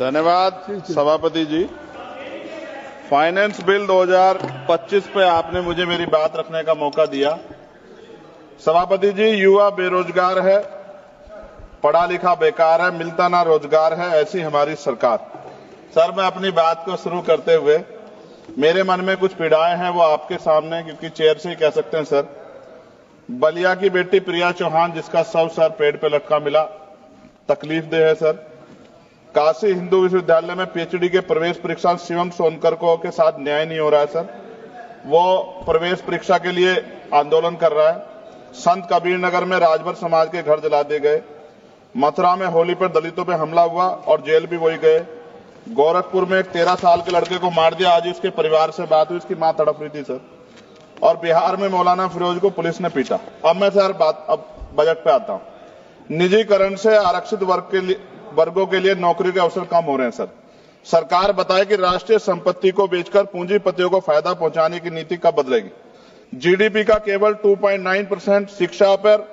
धन्यवाद सभापति जी। Finance bill 2025 पे आपने मुझे मेरी बात रखने का मौका दिया। सभापति जी, युवा बेरोजगार है, पढ़ा लिखा बेकार है, मिलता ना रोजगार है, ऐसी हमारी सरकार। सर, मैं अपनी बात को शुरू करते हुए मेरे मन में कुछ पीड़ाएं हैं, वो आपके सामने क्योंकि चेयर से ही कह सकते हैं। सर, बलिया की बेटी प्रिया चौहान जिसका शव सर पेड़ पे लटका मिला, तकलीफ दे है। सर, काशी हिंदू विश्वविद्यालय में पीएचडी के प्रवेश परीक्षा शिवम सोनकर को के साथ न्याय नहीं हो रहा है। सर, वो प्रवेश परीक्षा के लिए आंदोलन कर रहा है। संत कबीर नगर में राजभर समाज के घर जला दिए गए। मथुरा में होली पर दलितों पे हमला हुआ और जेल भी वही गए। गोरखपुर में एक 13 साल के लड़के को मार दिया, आज उसके परिवार से बात हुई, उसकी मां तड़प रही थी। सर, और बिहार में मौलाना फिरोज को पुलिस ने पीटा। अब मैं सर अब बजट पे आता हूं। निजीकरण से आरक्षित वर्गों के लिए नौकरी के अवसर कम हो रहे हैं। सर, सरकार बताए कि राष्ट्रीय संपत्ति को बेचकर पूंजीपतियों को फायदा पहुंचाने की नीति कब बदलेगी। जीडीपी का केवल 2.9% शिक्षा पर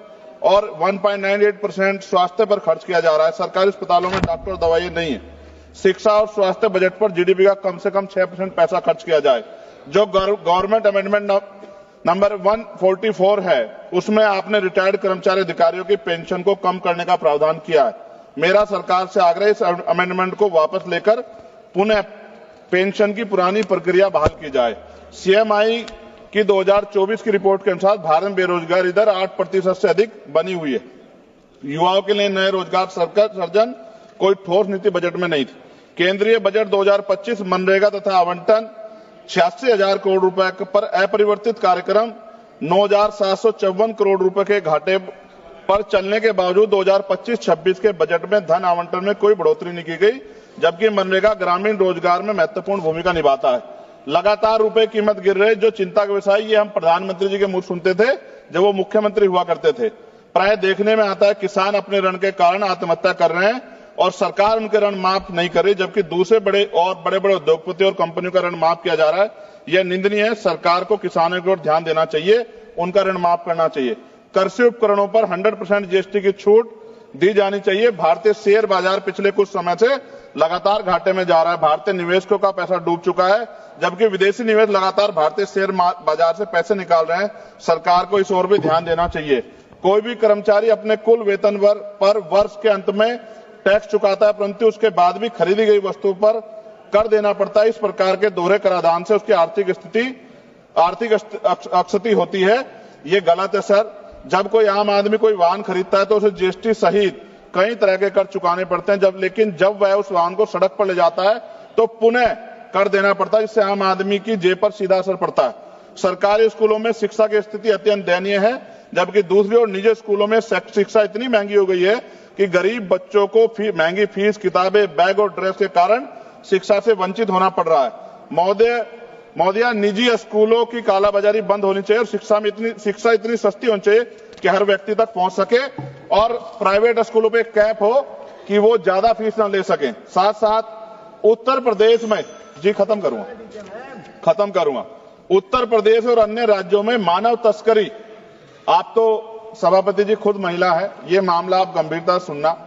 और 1.98% स्वास्थ्य पर खर्च किया जा रहा है। सरकारी अस्पतालों में डॉक्टर और दवाइयां नहीं है। शिक्षा और स्वास्थ्य बजट पर जीडीपी का कम से कम 6% पैसा खर्च किया जाए। जो गवर्नमेंट अमेंडमेंट नंबर 144 है, उसमें आपने रिटायर्ड कर्मचारी अधिकारियों की पेंशन को कम करने का प्रावधान किया है। मेरा सरकार से आग्रह, इस अमेंडमेंट को वापस लेकर पुनः पेंशन की पुरानी प्रक्रिया बहाल की जाए। सीएमआई की 2024 की रिपोर्ट के अनुसार भारत में बेरोजगारी दर 8% से अधिक बनी हुई है। युवाओं के लिए नए रोजगार सृजन कोई ठोस नीति बजट में नहीं थी। केंद्रीय बजट 2025 मनरेगा तथा आवंटन 86,000 करोड़ रुपए पर अपरिवर्तित कार्यक्रम 9,754 करोड़ रुपए के घाटे पर चलने के बावजूद 2025-26 के बजट में धन आवंटन में कोई बढ़ोतरी नहीं की गई, जबकि मनरेगा ग्रामीण रोजगार में महत्वपूर्ण भूमिका निभाता है। लगातार रुपए कीमत गिर रही, जो चिंता का विषय, ये हम प्रधानमंत्री जी के मुंह सुनते थे जब वो मुख्यमंत्री हुआ करते थे। प्राय देखने में आता है किसान अपने ऋण के कारण आत्महत्या कर रहे हैं और सरकार उनके ऋण माफ नहीं कर रही, जबकि दूसरे बड़े उद्योगपति और कंपनियों का ऋण माफ किया जा रहा है। यह निंदनीय है। सरकार को किसानों की ओर ध्यान देना चाहिए, उनका ऋण माफ करना चाहिए। कृषि उपकरणों पर 100% जीएसटी की छूट दी जानी चाहिए। भारतीय शेयर बाजार पिछले कुछ समय से लगातार घाटे में जा रहा है। भारतीय निवेशकों का पैसा डूब चुका है, जबकि विदेशी निवेश लगातार भारतीय शेयर बाजार से पैसे निकाल रहे हैं। सरकार को इस ओर भी ध्यान देना चाहिए। कोई भी कर्मचारी अपने कुल वेतन पर वर्ष के अंत में टैक्स चुकाता है, परंतु उसके बाद भी खरीदी गई वस्तु पर कर देना पड़ता है। इस प्रकार के दोहरे कराधान से उसकी आर्थिक अक्षति होती है। ये गलत है। सर, जब कोई आम आदमी कोई वाहन खरीदता है तो उसे जीएसटी सहित कई तरह के कर चुकाने पड़ते हैं, लेकिन जब वह उस वाहन को सड़क पर ले जाता है तो पुनः कर देना पड़ता है, जिससे आम आदमी की जेब पर सीधा असर पड़ता है। सरकारी स्कूलों में शिक्षा की स्थिति अत्यंत दयनीय है, जबकि दूसरी ओर निजी स्कूलों में शिक्षा इतनी महंगी हो गई है कि गरीब बच्चों को महंगी फीस, किताबें, बैग और ड्रेस के कारण शिक्षा से वंचित होना पड़ रहा है। महोदया, निजी स्कूलों की कालाबाजारी बंद होनी चाहिए और शिक्षा इतनी सस्ती होनी चाहिए कि हर व्यक्ति तक पहुंच सके, और प्राइवेट स्कूलों पे कैप हो कि वो ज्यादा फीस न ले सकें। साथ साथ उत्तर प्रदेश में, जी खत्म करूंगा, उत्तर प्रदेश और अन्य राज्यों में मानव तस्करी, आप तो सभापति जी खुद महिला है, ये मामला आप गंभीरता से सुनना,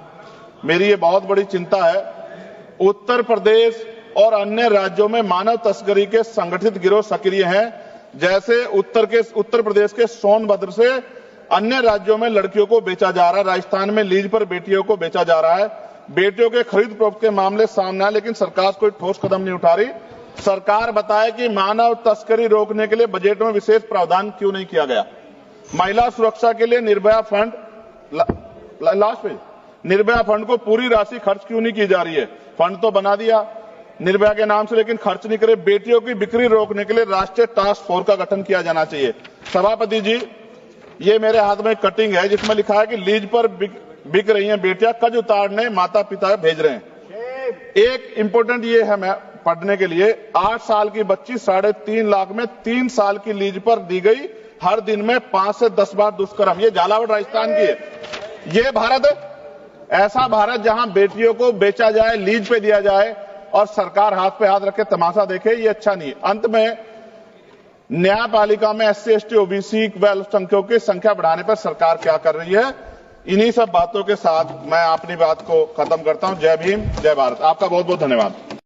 मेरी ये बहुत बड़ी चिंता है। उत्तर प्रदेश और अन्य राज्यों में मानव तस्करी के संगठित गिरोह सक्रिय हैं। जैसे उत्तर प्रदेश के सोनभद्र से अन्य राज्यों में लड़कियों को बेचा जा रहा है। राजस्थान में लीज पर बेटियों को बेचा जा रहा है। बेटियों के खरीद फरोख्त के मामले सामने आए, लेकिन सरकार कोई ठोस कदम नहीं उठा रही। सरकार बताए कि मानव तस्करी रोकने के लिए बजट में विशेष प्रावधान क्यों नहीं किया गया। महिला सुरक्षा के लिए Nirbhaya fund, last page, Nirbhaya fund को पूरी राशि खर्च क्यों नहीं की जा रही है। फंड तो बना दिया निर्भया के नाम से, लेकिन खर्च नहीं करे। बेटियों की बिक्री रोकने के लिए राष्ट्रीय टास्क फोर्स का गठन किया जाना चाहिए। सभापति जी, ये मेरे हाथ में कटिंग है जिसमें लिखा है कि लीज पर बिक रही हैं बेटियां, कर्ज उतारने माता पिता भेज रहे हैं। एक इंपोर्टेंट ये है मैं पढ़ने के लिए, 8 साल की बच्ची 3.5 लाख में 3 साल की लीज पर दी गई, हर दिन में 5 से 10 बार दुष्कर्म। ये झालावाड़ राजस्थान की है। ये भारत है, ऐसा भारत जहां बेटियों को बेचा जाए, लीज पे दिया जाए और सरकार हाथ पे हाथ रखे तमाशा देखे, ये अच्छा नहीं है। अंत में न्यायपालिका में SC, ST, OBC व अल्पसंख्यकों की संख्या बढ़ाने पर सरकार क्या कर रही है। इन्हीं सब बातों के साथ मैं अपनी बात को खत्म करता हूं। जय भीम, जय भारत। आपका बहुत बहुत धन्यवाद।